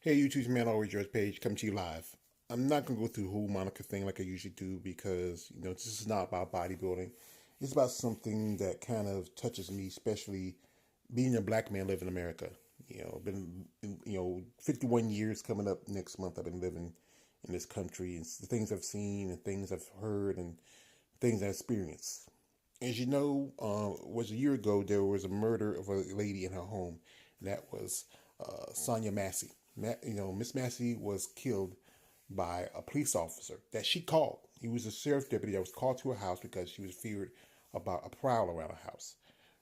Hey, YouTube man, always yours page, come to you live. I'm not gonna go through the whole Monica thing like I usually do because this is not about bodybuilding. It's about something that kind of touches me, especially being a black man living in America. Been 51 years coming up next month. I've been living in this country, and the things I've seen, and things I've heard, and things I've experienced. As you know, was a year ago there was a murder of a lady in her home. That was Sonya Massey. Miss Massey was killed by a police officer that she called. He was a sheriff deputy that was called to her house because she was feared about a prowl around her house.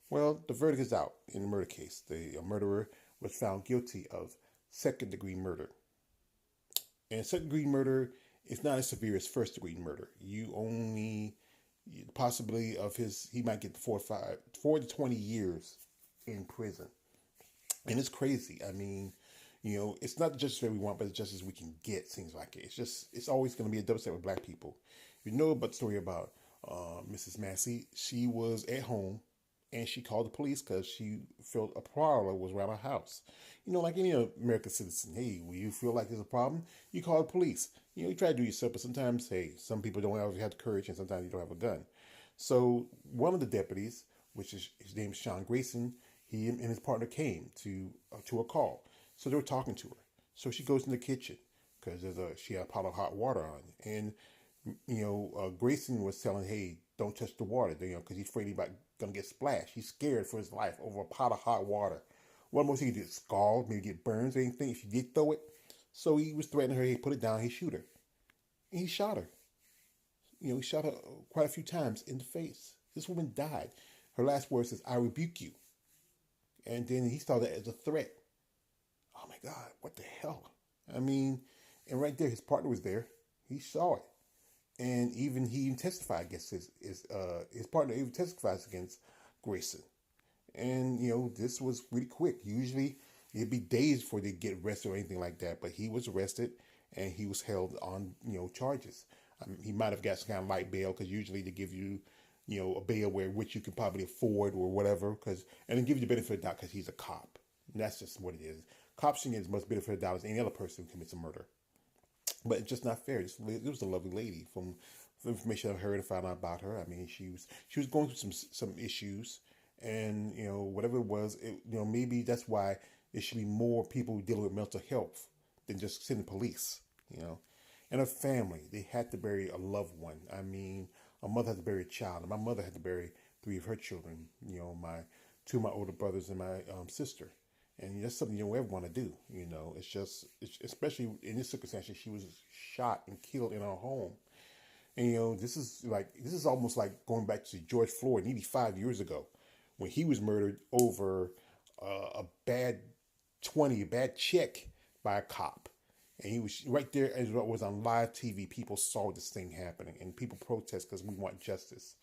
Well, the verdict is out in the murder case. The murderer was found guilty of second degree murder. And second degree murder is not as severe as first degree murder. You only possibility of he might get 4 to 20 years in prison. And it's crazy. I mean, it's not the justice that we want, but the justice we can get. Seems like it's always going to be a double standard with black people. You know about the story about Mrs. Massey. She was at home and she called the police because she felt a prowler was around her house. Like any American citizen, hey, when you feel like there's a problem, you call the police. You try to do yourself, but sometimes, hey, some people don't always have the courage, and sometimes you don't have a gun. So one of the deputies, which is his name is Sean Grayson, he and his partner came to a call. So they were talking to her. So she goes in the kitchen because she had a pot of hot water on, and Grayson was telling, hey, don't touch the water, because he's afraid he's gonna get splashed. He's scared for his life over a pot of hot water. What most he could do is scald, maybe get burns or anything if she did throw it. So he was threatening her. He put it down. He shoot her. And he shot her. He shot her quite a few times in the face. This woman died. Her last words is, "I rebuke you." And then he saw that as a threat. Oh my God, what the hell? I mean, and right there, his partner was there. He saw it. And he even testified against his partner even testifies against Grayson. And this was really quick. Usually it'd be days before they get arrested or anything like that. But he was arrested and he was held on charges. He might have got some kind of light bail because usually they give you a bail which you can probably afford or whatever. And then give you the benefit of the doubt because he's a cop. And that's just what it is. Cops should get as much benefit of the doubt as any other person who commits a murder. But it's just not fair. This was a lovely lady from information I've heard and found out about her. I mean, she was going through some issues, and whatever it was, maybe that's why there should be more people dealing with mental health than just sending police. And her family, they had to bury a loved one. I mean, a mother had to bury a child, and my mother had to bury 3 of her children. My 2 of my older brothers and my sister. And that's something you don't ever want to do. Especially in this circumstance, she was shot and killed in her home. And this is almost like going back to George Floyd, nearly 5 years ago, when he was murdered over a bad check by a cop. And he was right there as it was on live TV. People saw this thing happening, and people protest because we want justice.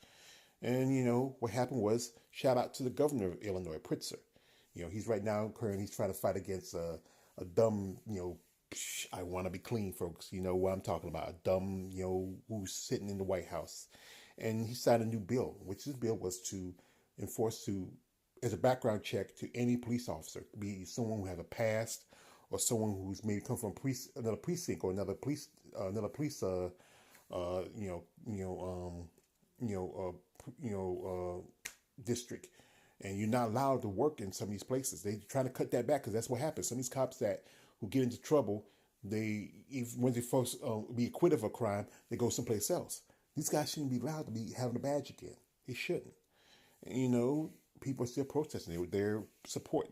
And what happened was, shout out to the governor of Illinois, Pritzker. He's right now currently he's trying to fight against a dumb, I want to be clean, folks. You know what I'm talking about. A dumb, who's sitting in the White House. And he signed a new bill, which this bill was to enforce as a background check to any police officer, be someone who has a past or someone who's maybe come from another precinct or another police, district, and you're not allowed to work in some of these places. They try to cut that back because that's what happens. Some of these cops who get into trouble, when they first be acquitted of a crime, they go someplace else. These guys shouldn't be allowed to be having a badge again. They shouldn't. And, people are still protesting. They're support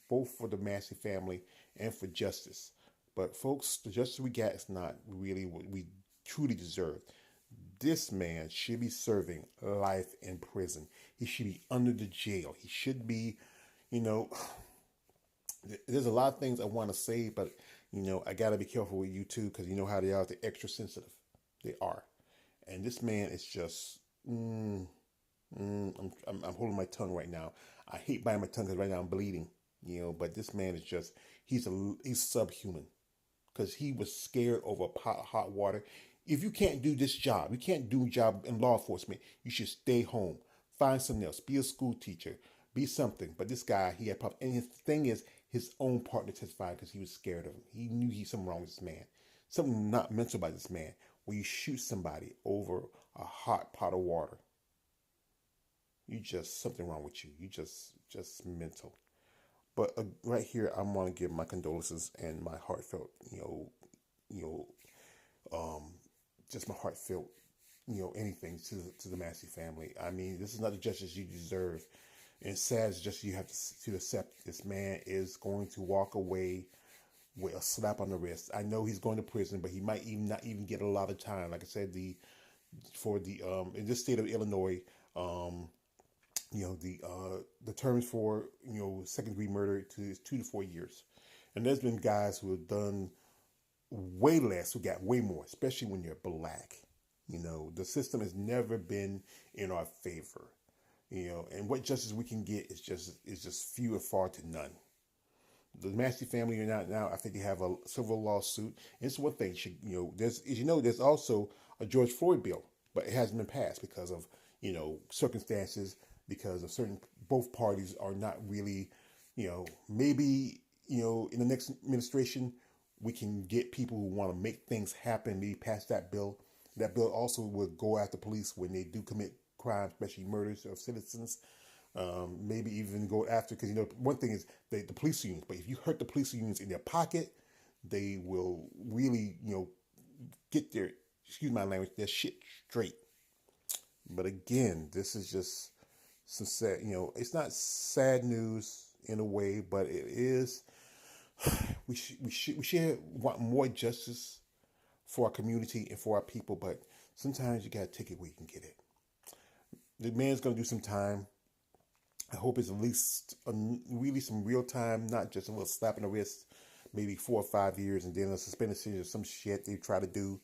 both for the Massey family and for justice. But folks, the justice we got is not really what we truly deserve. This man should be serving life in prison. He should be under the jail. He should be, you know, there's a lot of things I want to say, but, I got to be careful with you too, because you know how they are. They're extra sensitive. They are. And this man is just, I'm holding my tongue right now. I hate biting my tongue because right now I'm bleeding, but this man is just, he's subhuman because he was scared over a pot of hot water. If you can't do this job, you can't do a job in law enforcement, you should stay home. Find something else. Be a school teacher. Be something. But this guy, he had problems. And his thing is, his own partner testified because he was scared of him. He knew he's something wrong with this man, something not mental about this man. When you shoot somebody over a hot pot of water, you just something wrong with you. You just mental. But right here, I want to give my condolences and my heartfelt, you know, um, just my heartfelt, anything to the Massey family. I mean, this is not the justice you deserve, and it's sad. It's just you have to accept this man is going to walk away with a slap on the wrist. I know he's going to prison, but he might even not even get a lot of time. Like I said, in this state of Illinois, the terms for second degree murder is 2 to 4 years, and there's been guys who have done way less who got way more, especially when you're black. The system has never been in our favor. And what justice we can get is just few and far to none. The Massey family are not now. I think they have a civil lawsuit. And it's one thing. There's also a George Floyd bill, but it hasn't been passed because of circumstances. Because of both parties are not really, maybe in the next administration we can get people who want to make things happen. Maybe pass that bill. That bill also would go after police when they do commit crimes, especially murders of citizens. Maybe even go after, because one thing is the police unions, but if you hurt the police unions in their pocket, they will really get their, excuse my language, their shit straight. But again, this is just some sad, it's not sad news in a way, but it is. We should want more justice for our community and for our people, but sometimes you gotta take it where you can get it. The man's gonna do some time. I hope it's at least really some real time, not just a little slap in the wrist, maybe 4 or 5 years, and then a suspended sentence or some shit they try to do.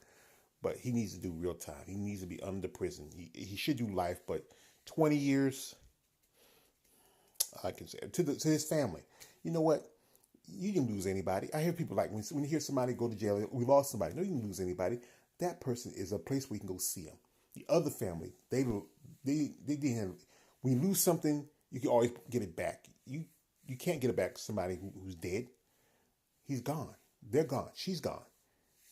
But he needs to do real time. He needs to be under prison. He should do life, but 20 years, I can say, to his family. You know what? You didn't lose anybody. I hear people like, when you hear somebody go to jail, we lost somebody. No, you didn't lose anybody. That person is a place where you can go see them. The other family, they didn't have, when you lose something, you can always get it back. You can't get it back to somebody who's dead. He's gone. They're gone. She's gone.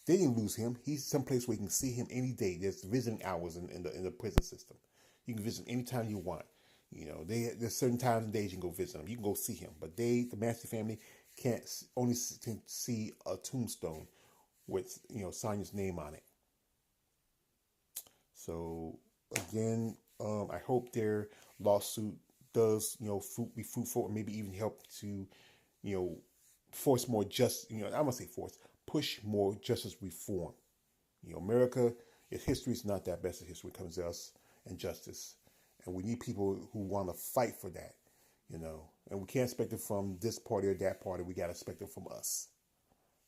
They didn't lose him. He's someplace where you can see him any day. There's visiting hours in the prison system. You can visit anytime you want. There's certain times and days you can go visit him. You can go see him. But the Massey family, can see a tombstone with Sonya's name on it. So again, I hope their lawsuit does be fruitful, and maybe even help to force more I won't say force, push more justice reform. America, its history is not that best of history when it comes to us and justice, and we need people who want to fight for that. And we can't expect it from this party or that party. We got to expect it from us.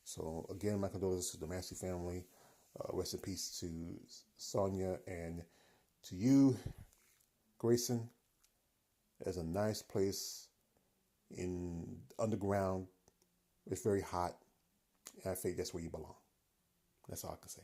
So again, my condolences to the Massey family. Rest in peace to Sonya, and to you, Grayson. There's a nice place in underground. It's very hot, and I think that's where you belong. That's all I can say.